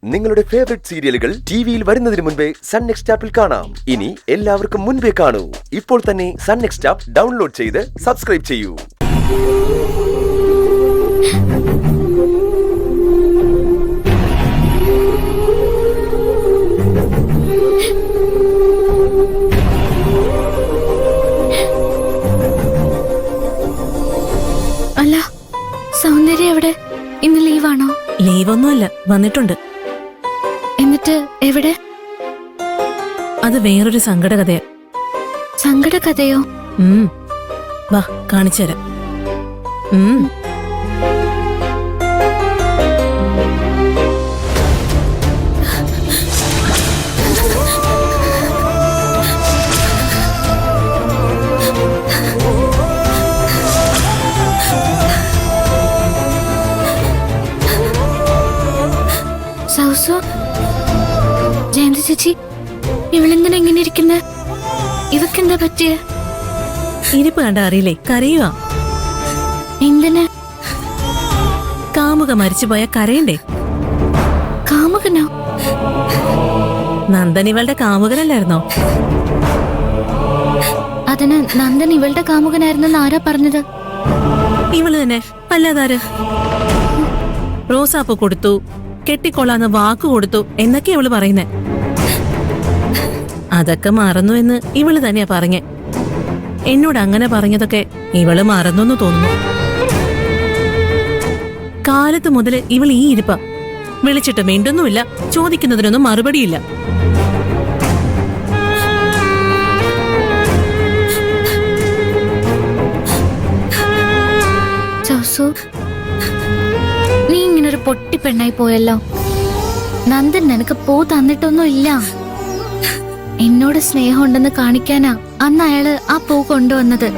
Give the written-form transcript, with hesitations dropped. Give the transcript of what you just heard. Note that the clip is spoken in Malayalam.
നിങ്ങളുടെ ഫേവറേറ്റ് സീരിയലുകൾ ടിവിയിൽ വരുന്നതിന് മുൻപേ സൺ നെക്സ്റ്റ് ആപ്പിൽ കാണാം. ഇനി എല്ലാവർക്കും മുൻപേ കാണൂ. ഇപ്പോൾ തന്നെ സൺ നെക്സ്റ്റ് ആപ്പ് ഡൗൺലോഡ് ചെയ്ത് സബ്സ്ക്രൈബ് ചെയ്യൂ. അല്ല, സൗന്ദര്യ എവിടെ? ഇന്ന് ലീവാണോ? ലീവൊന്നുമല്ല, വന്നിട്ടുണ്ട്. എന്നിട്ട് എവിടെ? അത് വേറൊരു സങ്കടകഥയാ. സങ്കടകഥയോ? വാ കാണിച്ചുതരാം. സൗസു, ജയന്തി ചേച്ചി, ഇവളെന്തിനാ ഇങ്ങനെ ഇരിക്കുന്നെ? ഇവക്കെന്താ പറ്റിയ? ഇരിപ്പ് കണ്ട അറിയില്ലേ, കരയുവാ. എന്തിന്? കാമുക മരിച്ചുപോയ കരയണ്ടേ? കാമുകനോ? നന്ദൻ ഇവളുടെ കാമുകനല്ലായിരുന്നോ? അതിന് നന്ദൻ ഇവളുടെ കാമുകനായിരുന്നെന്ന് ആരാ പറഞ്ഞത്? ഇവള് തന്നെ, അല്ലാതാര്? റോസാപ്പ് കൊടുത്തു, കെട്ടിക്കൊള്ളാന്ന് വാക്ക് കൊടുത്തു എന്നൊക്കെ ഇവള് പറയുന്നേ. അതൊക്കെ മറന്നു എന്ന് ഇവള് തന്നെയാ പറഞ്ഞേ. എന്നോട് അങ്ങനെ പറഞ്ഞതൊക്കെ ഇവള് മറന്നു തോന്നുന്നു. കാലത്ത് മുതല് ഇവൾ ഈ ഇരിപ്പ. വിളിച്ചിട്ട് മിണ്ടൊന്നുമില്ല, ചോദിക്കുന്നതിനൊന്നും മറുപടിയില്ല. നീ ഇങ്ങനൊരു പൊട്ടി പെണ്ണായി പോയല്ലോ. നന്ദൻ നിനക്ക് പൂ തന്നിട്ടൊന്നും ഇല്ല. എന്നോട് സ്നേഹം ഉണ്ടെന്ന് കാണിക്കാനാ അന്ന് അയാള് ആ പൂ കൊണ്ടുവന്നത്.